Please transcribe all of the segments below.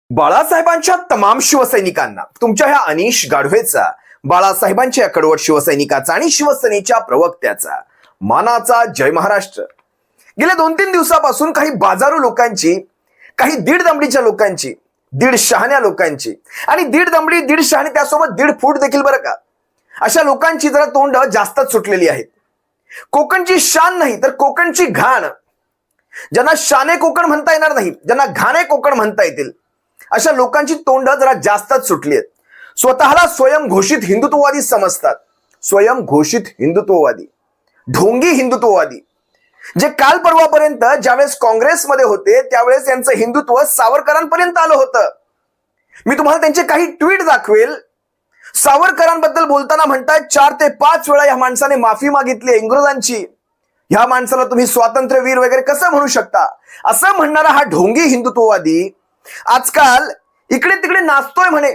बाळासाहेबांच्या तमाम शिवसैनिकांना तुमच्या ह्या अनिश गाढवेचा, बाळासाहेबांच्या कडवट शिवसैनिकाचा आणि शिवसेनेच्या प्रवक्त्याचा मानाचा जय महाराष्ट्र. गेल्या 2-3 दिवसापासून काही बाजारू लोकांची, काही दीड दमडीच्या लोकांची, दीड शहाण्या लोकांची आणि दीड दमडी दीड शहाणी त्यासोबत 1.5 फूट देखील बरं का, अशा लोकांची जरा तोंड जास्तच सुटलेली आहेत. कोकणची शान नाही तर कोकणची घाण, ज्यांना शाने कोकण म्हणता येणार नाही, ज्यांना घाणे कोकण म्हणता येतील, अशा लोकांची तोंड जरा जास्तच सुटली आहेत. स्वतःला स्वयंघोषित हिंदुत्ववादी समजतात, स्वयंघोषित हिंदुत्ववादी, ढोंगी हिंदुत्ववादी, जे काल परवापर्यंत ज्यावेळेस काँग्रेसमध्ये होते त्यावेळेस यांचं हिंदुत्व सावरकरांपर्यंत आलं होतं. मी तुम्हाला त्यांचे काही ट्विट दाखवेल. सावरकरांबद्दल बोलताना म्हणतात 4 ते 5 वेळा या माणसाने माफी मागितली इंग्रजांची. ह्या माणसाला तुम्ही स्वातंत्र्यवीर वगैरे कसं म्हणू शकता, असं म्हणणारा हा ढोंगी हिंदुत्ववादी आजकाल इकडे तिकडे नाचतोय म्हणे.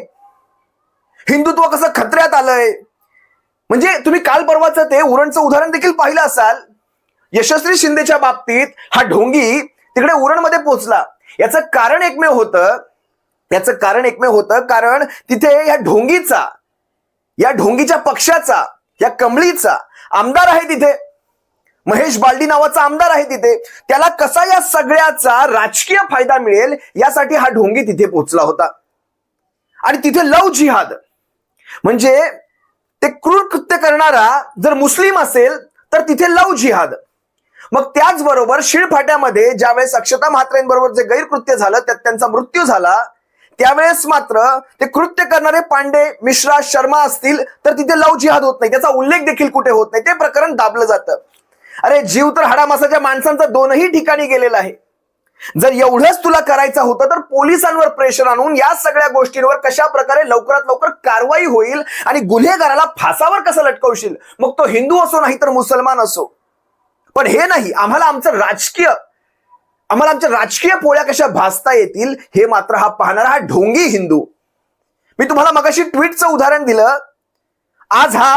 हिंदुत्व कसं खतऱ्यात आलंय. म्हणजे तुम्ही काल परवाचं ते उरणचं उदाहरण देखील पाहिलं असाल. यशस्वी शिंदेच्या बाबतीत हा ढोंगी तिकडे उरणमध्ये पोहोचला. याचं कारण एकमेव होतं कारण तिथे या ढोंगीच्या पक्षाचा, या कमळीचा आमदार आहे तिथे, महेश बालदी नावाचा आमदार आहे तिथे. त्याला कसा या सगळ्याचा राजकीय फायदा मिळेल यासाठी हा ढोंगी तिथे पोहोचला होता. आणि तिथे लव जिहाद म्हणजे ते क्रूर कृत्य करणारा जर मुस्लिम असेल तर तिथे लव जिहाद. मग त्याचबरोबर शिळफाट्यामध्ये ज्यावेळेस अक्षता म्हात्रेंबरोबर जे गैरकृत्य झालं, त्यात त्यांचा मृत्यू झाला, त्यावेळेस मात्र ते कृत्य करणारे पांडे, मिश्रा, शर्मा असतील तर तिथे लव जिहाद होत नाही, त्याचा उल्लेख देखील कुठे होत नाही. ते प्रकरण दाबलं जातं. अरे जीव तर हाडामासाच्या माणसांचा 2ही ठिकाणी गेलेला आहे. जर एवढंच तुला करायचं होतं तर पोलिसांवर प्रेशर आणून या सगळ्या गोष्टींवर कशा प्रकारे लवकरात लवकर कारवाई होईल आणि गुन्हेगाराला फासावर कसं लटकवशील, मग तो हिंदू असो नाही तर मुसलमान असो. पण हे नाही, आम्हाला आमच्या राजकीय पोळ्या कशा भासता येतील हे मात्र हा पाहणारा हा ढोंगी हिंदू. मी तुम्हाला मगाशी ट्विटचं उदाहरण दिलं. आज हा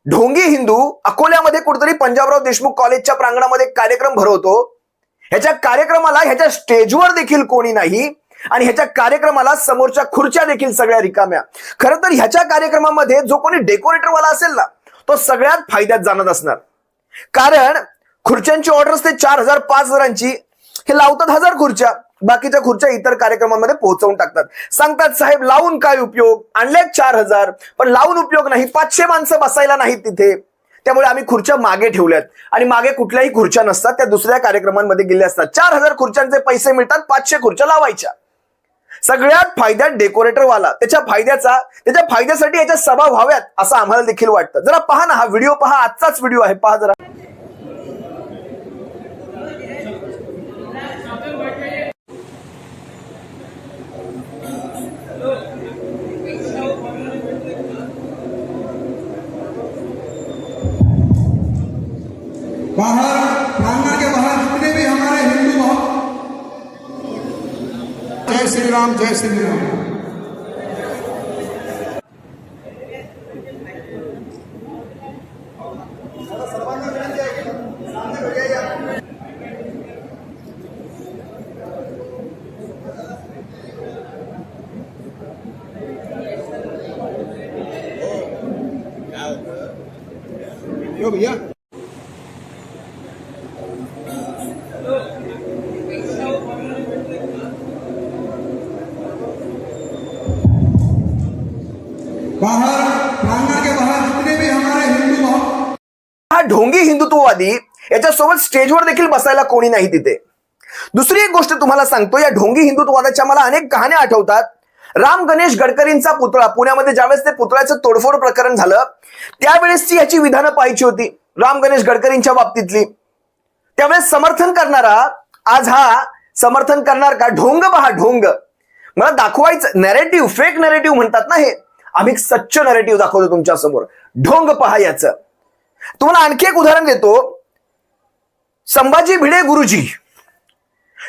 ढोंगी हिंदू अकोल्यामध्ये कुठेतरी पंजाबराव देशमुख कॉलेजच्या प्रांगणामध्ये कार्यक्रम भरवतो. ह्याच्या कार्यक्रमाला ह्याच्या स्टेजवर देखील कोणी नाही आणि ह्याच्या कार्यक्रमाला समोरच्या खुर्च्या देखील सगळ्या रिकाम्या. खरं तर ह्याच्या कार्यक्रमामध्ये जो कोणी डेकोरेटरवाला असेल ना, तो सगळ्यात फायद्यात जाणत असणार. कारण खुर्च्यांची ऑर्डर असते 4,000 5,000ची, हे लावतात 1000 खुर्च्या, बाकीच्या खुर्च्या इतर कार्यक्रमांमध्ये पोहोचवून टाकतात. सांगतात साहेब लावून काय उपयोग, आणले 4,000 पण लावून उपयोग नाही, 500 माणसं बसायला नाहीत तिथे, त्यामुळे आम्ही खुर्च्या मागे ठेवल्यात. आणि मागे कुठल्याही खुर्च्या नसतात, त्या दुसऱ्या कार्यक्रमांमध्ये गेल्या असतात. 4,000 खुर्च्यांचे पैसे मिळतात, 500 खुर्च्या लावायच्या. सगळ्यात फायद्यात डेकोरेटरवाला, त्याच्या फायद्यासाठी याच्या सभा व्हाव्यात असं आम्हाला देखील वाटतं. जरा पहा ना, हा व्हिडिओ पहा, आजचाच व्हिडिओ आहे, पहा जरा. प्रांगण के बाहर जितने भी हमारे हिंदू जय श्री राम, जय श्री राम. यो भैया प्रांगण के बाहर जितने भी हमारे हिंदू हा ढोंगी हिंदुत्ववादी, याच्यासोबत स्टेजवर देखील बसायला कोणी नाही तिथे. दुसरी एक गोष्ट तुम्हाला सांगतो, या ढोंगी हिंदुत्ववादाच्या मला अनेक कहाण्या आठवतात. राम गणेश गडकरींचा पुतळा पुण्यामध्ये ज्यावेळेस ते पुतळ्याचं तोडफोड प्रकरण झालं त्यावेळेसची याची विधानं पाहायची होती राम गणेश गडकरींच्या बाबतीतली. त्यावेळेस समर्थन करणारा, आज हा समर्थन करणार का? ढोंग पहा, ढोंग. मला दाखवायचं नॅरेटिव्ह, फेक नॅरेटिव्ह म्हणतात ना हे, आम्ही सच्च नॅरेटिव्ह दाखवतो तुमच्या समोर. ढोंग पहा याचं. तुम्हाला आणखी एक उदाहरण देतो. संभाजी भिडे गुरुजी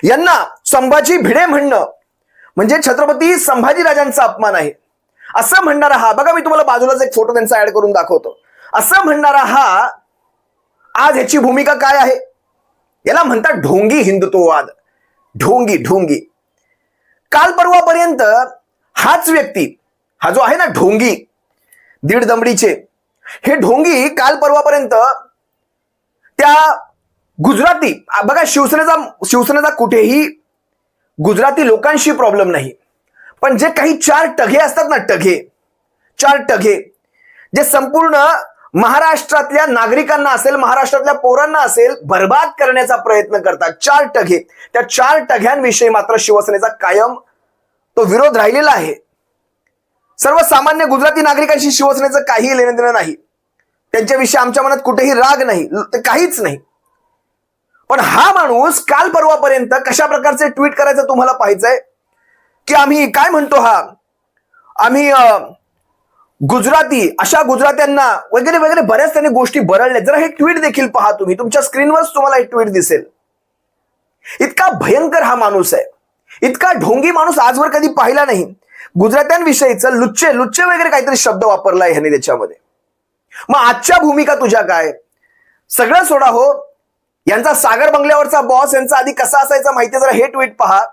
यांना संभाजी भिडे म्हणणं म्हणजे छत्रपती संभाजीराजांचा अपमान आहे असं म्हणणारा हा, बघा मी तुम्हाला बाजूलाच एक फोटो त्यांचा ऍड करून दाखवतो. असं म्हणणारा हा आज ह्याची भूमिका काय आहे? याला म्हणतात ढोंगी हिंदुत्ववाद. ढोंगी ढोंगी. काल परवा परवापर्यंत हाच व्यक्ती, हा जो आहे ना ढोंगी, दीड दमडीचे हे ढोंगी, काल परवापर्यंत त्या गुजराती, बघा शिवसेनेचा कुठेही गुजराती लोकांशी प्रॉब्लेम नाही, पण जे काही चार टघे असतात ना, चार टघे जे संपूर्ण महाराष्ट्रातल्या नागरिकांना असेल, महाराष्ट्रातल्या पोरांना असेल, बर्बाद करण्याचा प्रयत्न करतात, चार टघे. त्या चार टघ्यांविषयी मात्र शिवसेनेचा कायम तो विरोध राहिलेला आहे. सर्वसामान्य गुजराती नागरिकांशी शिवसेनेचं काही लेणं देणं नाही, त्यांच्याविषयी आमच्या मनात कुठेही राग नाही, ते काहीच नाही. पण हा माणूस काल परवापर्यंत कशा प्रकारचे ट्विट करायचं तुम्हाला पाहायचंय की आम्ही काय म्हणतो, आम्ही गुजराती, अशा गुजरात्यांना वगैरे वगैरे बऱ्याच त्यांनी गोष्टी बरळल्या. जरा हे ट्विट देखील पहा तुम्ही, तुमच्या स्क्रीनवर तुम्हाला हे ट्विट दिसेल. इतका भयंकर हा माणूस आहे, इतका ढोंगी माणूस आजवर कधी पाहिला नाही. गुजरात्यांविषयीचं लुच्चे लुच्चे वगैरे काहीतरी शब्द वापरलाय ह्याने त्याच्यामध्ये. मग आजच्या भूमिका तुझ्या काय? सगळं सोडा हो, यांचा सागर बंगल्यावरचा बॉस यांचा आधी कसा असायचा माहिती, जरा हे ट्विट पहा.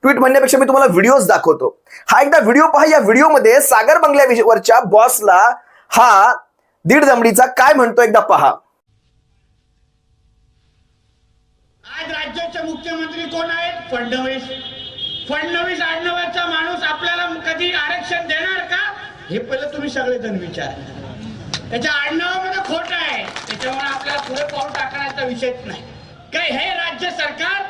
ट्विट म्हणण्यापेक्षा मी तुम्हाला व्हिडिओज दाखवतो. हा एकदा व्हिडिओ पहा. या व्हिडिओमध्ये सागर बंगल्यावरच्या बॉसला हा दीड दमडीचा काय म्हणतो एकदा पहा. आज राज्याचे मुख्यमंत्री कोण आहेत? फडणवीस. फडणवीस आडनावाचा माणूस आपल्याला कधी आरक्षण देणार का? हे पहिलं तुम्ही सगळेजण विचारा. त्याच्या आडनावामध्ये खोट आहे, त्याच्यामुळे आपल्याला पुढे पाऊल टाकण्याचा विषयच नाही. काय हे राज्य सरकार,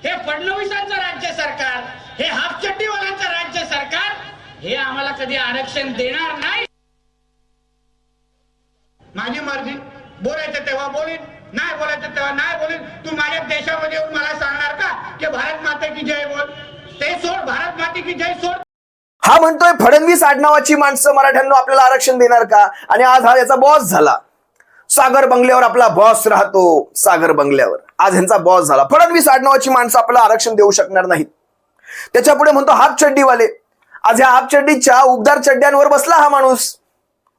हे फडणवीसांचं राज्य सरकार, हे हाफचड्डीवाल्यांचं राज्य सरकार, हे आम्हाला कधी आरक्षण देणार नाही. माझी मर्जी, बोलायचं तेव्हा बोलीन, नाही बोलायचं तेव्हा नाही बोलीन. तू माझ्या देशामध्ये येऊन मला सांगणार का की भारत माता की जय बोल? ते सोड, भारत माता की जय सोड. हा म्हणतोय फडणवीस आडनावाची माणसं मराठ्यांना आपल्याला आरक्षण देणार का? आणि आज हा याचा बॉस झाला. सागर बंगल्यावर आपला बॉस राहतो, सागर बंगल्यावर आज ह्यांचा बॉस झाला. फडणवीस आडनावाची माणसं आपल्याला आरक्षण देऊ शकणार नाहीत. त्याच्या पुढे म्हणतो हाफ चड्डीवाले. आज ह्या हाफ चड्डीच्या उबदार चड्ड्यांवर बसला हा माणूस.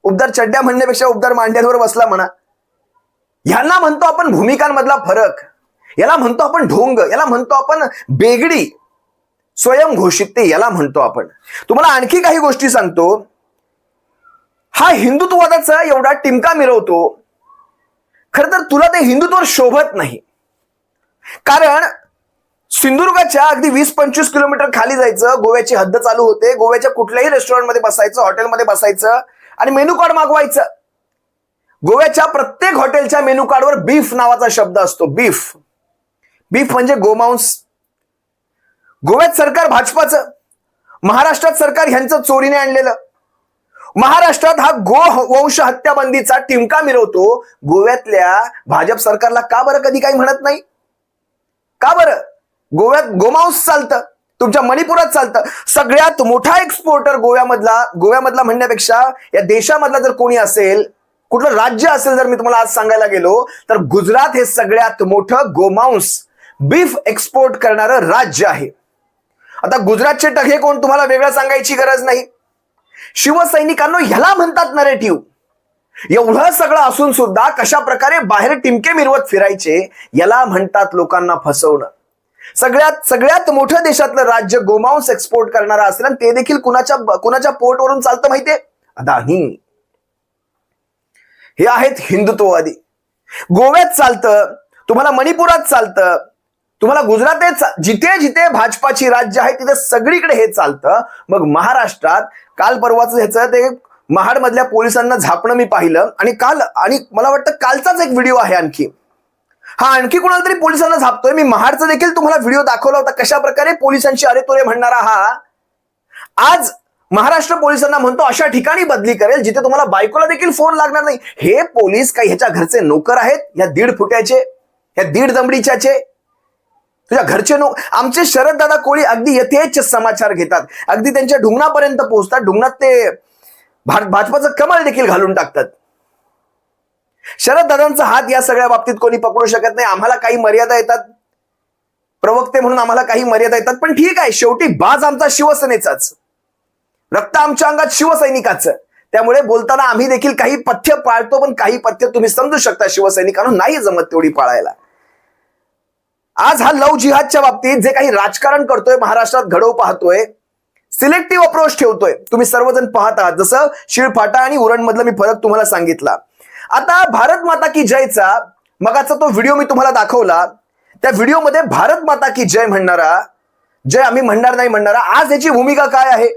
उबदार चड्ड्या म्हणण्यापेक्षा उबदार मांड्यांवर बसला म्हणा. ह्यांना म्हणतो आपण भूमिकांमधला फरक, याला म्हणतो आपण ढोंग, याला म्हणतो आपण बेगडी, स्वयंघोषितते याला म्हणतो आपण. तुम्हाला आणखी काही गोष्टी सांगतो. हा हिंदुत्ववादाचा एवढा टिमका मिरवतो, खरं तर तुला ते हिंदुत्व शोभत नाही. कारण सिंधुदुर्गाच्या अगदी 20-25 किलोमीटर खाली जायचं, गोव्याची हद्द चालू होते. गोव्याच्या कुठल्याही रेस्टॉरंटमध्ये बसायचं, हॉटेलमध्ये बसायचं आणि मेनू कार्ड मागवायचं. गोव्याच्या प्रत्येक हॉटेलच्या मेनू कार्डवर बीफ नावाचा शब्द असतो. बीफ, बीफ म्हणजे गोमांस. गोव्यात सरकार भाजपाचं, महाराष्ट्रात सरकार ह्यांचं चोरीने आणलेलं. महाराष्ट्रात हा गोवंश हत्या बंदीचा टिमका मिरवतो. गोव्यातल्या भाजप सरकारला का बरं कधी काही म्हणत नाही? का बरं? गोव्यात गोमांस चालतं, तुमच्या मणिपुरात चालतं. सगळ्यात मोठा एक्सपोर्टर गोव्यामधला म्हणण्यापेक्षा या देशामधला जर कोणी असेल, कुठलं राज्य असेल जर मी तुम्हाला आज सांगायला गेलो तर गुजरात हे सगळ्यात मोठं गोमांस बीफ एक्सपोर्ट करणारं राज्य आहे. आता गुजरातचे टघे कोण तुम्हाला वेगळं सांगायची गरज नाही. शिवसैनिकांनो, ह्याला म्हणतात नरेटिव्ह. एवढं सगळं असून सुद्धा कशा प्रकारे बाहेर टिमके मिरवत फिरायचे, याला म्हणतात लोकांना फसवणं. सगळ्यात मोठं देशातलं राज्य गोमांस एक्सपोर्ट करणारा असेल आणि ते देखील कुणाच्या पोर्टवरून चालतं माहितीये? अदानी. हे आहेत हिंदुत्ववादी. गोव्यात चालतं, तुम्हाला मणिपुरात चालतं, तुम्हाला गुजरात, जिथे जिथे भाजपाची राज्य आहे तिथे सगळीकडे हे चालतं. मग महाराष्ट्रात काल परवाच ह्याचं ते महाड मधल्या पोलिसांना झापणं मी पाहिलं. आणि मला वाटतं कालचाच एक व्हिडिओ आहे आणखी. हा आणखी कोणाला तरी पोलिसांना झापतोय. मी महाडचा देखील तुम्हाला व्हिडिओ दाखवला होता, कशा प्रकारे पोलिसांची अरे तुरे म्हणणारा हा आज महाराष्ट्र पोलिसांना म्हणतो अशा ठिकाणी बदली करेल जिथे तुम्हाला बायकोला देखील फोन लागणार नाही. हे पोलीस काही ह्याच्या घरचे नोकर आहेत? या 1.5 फुट्याचे, या 1.5 दमडीच्याचे तुझ्या घरचे आमचे शरद दादा कोळी अगदी यथेच्छ समाचार घेतात, अगदी त्यांच्या ढुंगणापर्यंत पोहोचतात. ढुंगणात ते भाजपाचं कमळ देखील घालून टाकतात. शरद दादांचा हात या सगळ्या बाबतीत कोणी पकडू शकत नाही. आम्हाला काही मर्यादा येतात, प्रवक्ते म्हणून आम्हाला काही मर्यादा येतात, पण ठीक आहे, शेवटी बाज आमचा शिवसेनेचाच, रक्त आमच्या अंगात शिवसैनिकाचं. त्यामुळे बोलताना आम्ही देखील काही पथ्य पाळतो, पण काही पथ्य तुम्ही समजू शकता शिवसैनिकांना नाही जमत तेवढी पाळायला. आज हा लव जिहादच्या बाबतीत जे काही राजकारण करतोय, महाराष्ट्रात घडवू पाहतोय, सिलेक्टिव्ह अप्रोच ठेवतोय. तुम्ही सर्वजण पाहत आहात, जसं शिळफाटा आणि उरण मधला मी फरक तुम्हाला सांगितला. आता भारत माता की जयचा मगाचा तो व्हिडिओ मी तुम्हाला दाखवला. त्या व्हिडिओमध्ये भारत माता की जय म्हणणारा, जय आम्ही म्हणणार नाही म्हणणारा, आज याची भूमिका काय आहे?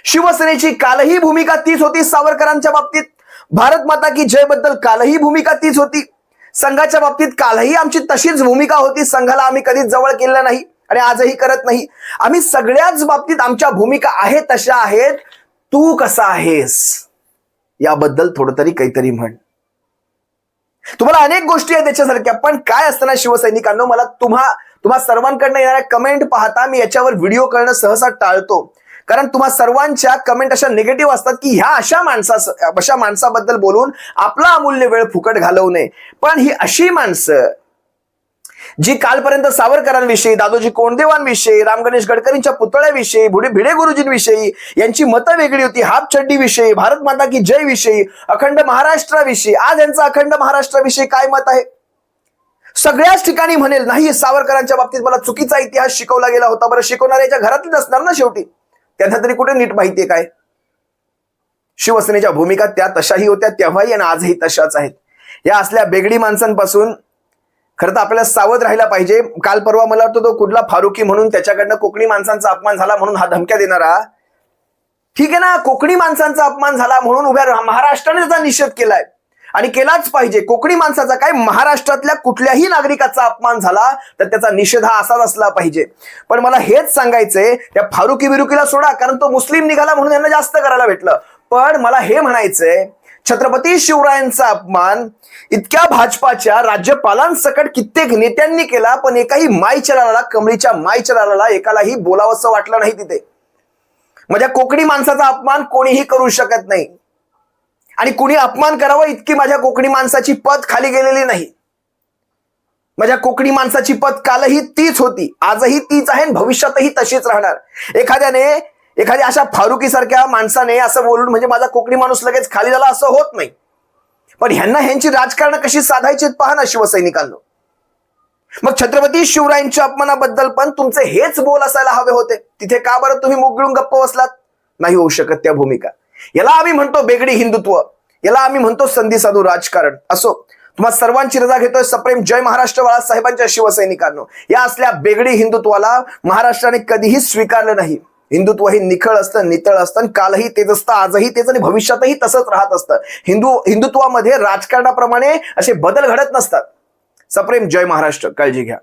शिवसेनेची कालही भूमिका तीच होती सावरकरांच्या बाबतीत. भारत माता की जय बद्दल कालही भूमिका तीच होती. संघाच्या बाबतीत कालही आमची तशीच भूमिका होती. संघाला आम्ही कधीच जवळ केलं नाही आणि आजही करत नाही. आम्ही सगळ्याच बाबतीत आमच्या भूमिका आहेत तशा आहेत. तू कसा आहेस याबद्दल थोडं तरी काहीतरी म्हण. तुम्हाला अनेक गोष्टी आहेत त्याच्यासारख्या, पण काय असताना शिवसैनिकांनो, मला तुम्हा सर्वांकडनं येणाऱ्या कमेंट पाहता मी याच्यावर व्हिडिओ करणं सहसा टाळतो. कारण तुम्हा सर्वांच्या कमेंट अशा निगेटिव्ह असतात की ह्या अशा माणसाबद्दल बोलून आपला अमूल्य वेळ फुकट घालवू नये. पण ही अशी माणसं जी कालपर्यंत सावरकरांविषयी, दादोजी कोंडदेवांविषयी, राम गणेश गडकरींच्या पुतळ्याविषयी, भिडे गुरुजींविषयी यांची मतं वेगळी होती, हाफ चड्डी विषयी, भारत माता की जय विषयी, अखंड महाराष्ट्राविषयी, आज यांचं अखंड महाराष्ट्राविषयी काय मत आहे? सगळ्याच ठिकाणी म्हणेल नाही सावरकरांच्या बाबतीत मला चुकीचा इतिहास शिकवला गेला होता. बरं, शिकवणाऱ्याच्या घरातलीच असणार ना शेवटी, त्यांना तरी कुठे नीट माहितीये काय? शिवसेनेच्या भूमिका त्या तशाही होत्या तेव्हाही आणि आजही तशाच आहेत. या असल्या बेगडी माणसांपासून खरं तर आपल्याला सावध राहायला पाहिजे. काल परवा मला वाटतं तो कुठला फारुकी म्हणून त्याच्याकडनं कोकणी माणसांचा अपमान झाला म्हणून हा धमक्या देणारा, ठीक आहे ना, कोकणी माणसांचा अपमान झाला म्हणून उभ्या महाराष्ट्राने त्याचा निषेध केलाय आणि केलाच पाहिजे. कोकणी माणसाचा काय, महाराष्ट्रातल्या कुठल्याही नागरिकाचा अपमान झाला तर त्याचा निषेध हा असाच असला पाहिजे. पण मला हेच सांगायचंय, त्या फारुकी बिरुकीला सोडा, कारण तो मुस्लिम निघाला म्हणून यांना जास्त करायला भेटलं. पण मला हे म्हणायचंय, छत्रपती शिवरायांचा अपमान इतक्या भाजपाच्या राज्यपालांसकट कित्येक नेत्यांनी केला, पण एकाही माईच्या कमळीच्या माईच्या एकालाही बोलावंसं वाटलं नाही तिथे. माझ्या कोकणी माणसाचा अपमान कोणीही करू शकत नाही आणि कुणी अपमान करावं इतकी माझ्या कोकणी माणसाची पत खाली गेलेली नाही. माझ्या कोकणी माणसाची पत कालही तीच होती, आजही तीच आहे, भविष्यातही तशीच राहणार. एखाद्या अशा फारुकी सारख्या माणसाने असं बोलून म्हणजे माझा कोकणी माणूस लगेच खाली झाला असं होत नाही. पण ह्यांची राजकारण कशी साधायची पहा ना शिवसैनिकांनो. मग छत्रपती शिवरायांच्या अपमानाबद्दल पण तुमचे हेच बोल असायला हवे होते. तिथे का बरं तुम्ही मुग गिळून गप्प बसलात? नाही होऊ शकत त्या भूमिका. याला आम्ही म्हणतो बेगडी हिंदुत्व, याला आम्ही म्हणतो संधी साधू राजकारण. असो, तुम्हाला सर्वांची रजा घेतोय. सप्रेम जय महाराष्ट्र बाळासाहेबांच्या शिवसैनिकांनो. या असल्या बेगडी हिंदुत्वाला महाराष्ट्राने कधीही स्वीकारलं नाही. हिंदुत्व हे निखळ असतं, नितळ असतं, कालही तेच असतं, आजही तेच आणि भविष्यातही तसंच राहत असतं. हिंदुत्वामध्ये राजकारणाप्रमाणे असे बदल घडत नसतात. सप्रेम जय महाराष्ट्र. काळजी घ्या.